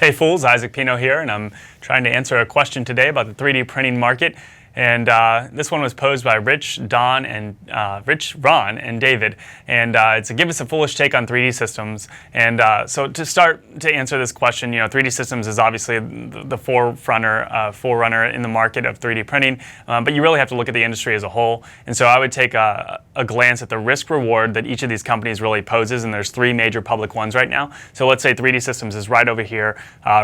Hey fools, Isaac Pino here, and I'm trying to answer a question today about the 3D printing market. And this one was posed by Rich, Ron, and David. And it's a give us a foolish take on 3D systems. And so to start to answer this question, 3D systems is obviously the forerunner in the market of 3D printing. But you really have to look at the industry as a whole. And so I would take a glance at the risk reward that each of these companies really poses. And there's three major public ones right now. So let's say 3D systems is right over here.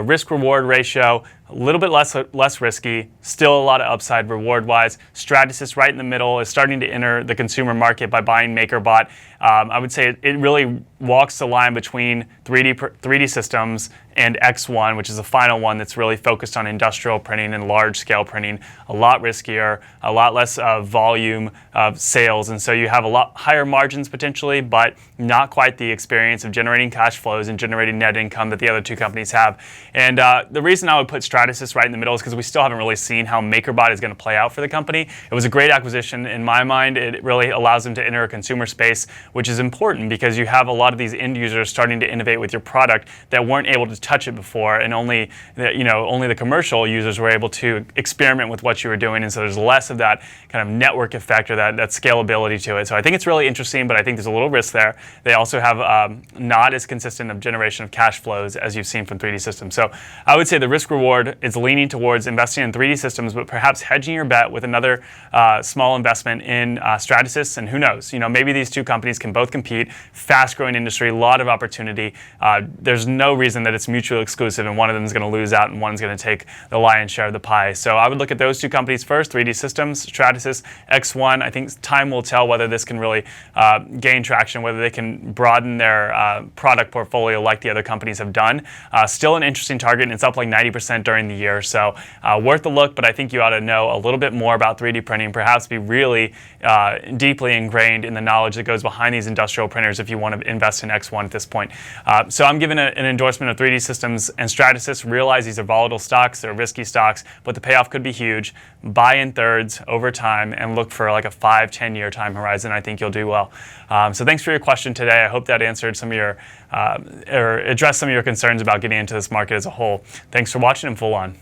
Risk reward ratio, a little bit less risky, still a lot of upside reward-wise. Stratasys right in the middle is starting to enter the consumer market by buying MakerBot. I would say it really walks the line between 3D systems and X1, which is the final one that's really focused on industrial printing and large-scale printing. A lot riskier, a lot less volume of sales, and so you have a lot higher margins potentially, but not quite the experience of generating cash flows and generating net income that the other two companies have. And the reason I would put Stratasys right in the middle is because we still haven't really seen how MakerBot is going to play out for the company. It was a great acquisition in my mind. It really allows them to enter a consumer space, which is important because you have a lot of these end users starting to innovate with your product that weren't able to touch it before, and only the commercial users were able to experiment with what you were doing, and so there's less of that kind of network effect or that scalability to it. So I think it's really interesting, but I think there's a little risk there. They also have not as consistent of generation of cash flows as you've seen from 3D systems. So I would say the risk reward is leaning towards investing in 3D systems, but perhaps hedging your bet with another small investment in Stratasys, and who knows, maybe these two companies can both compete. Fast-growing industry, a lot of opportunity. There's no reason that it's mutually exclusive and one of them is going to lose out and one's going to take the lion's share of the pie. So I would look at those two companies first, 3D Systems, Stratasys, X1. I think time will tell whether this can really gain traction, whether they can broaden their product portfolio like the other companies have done. Still an interesting target, and it's up like 90% during the year. So worth a look, but I think you ought to know a little bit more about 3D printing, perhaps be really deeply ingrained in the knowledge that goes behind these industrial printers if you want to invest in X1 at this point. So I'm giving an endorsement of 3D Systems and Stratasys. Realize these are volatile stocks, they're risky stocks, but the payoff could be huge. Buy in thirds over time and look for like a 5-10 year time horizon. I think you'll do well. So thanks for your question today. I hope that answered some of your, or addressed some of your concerns about getting into this market as a whole. Thanks for watching and full on.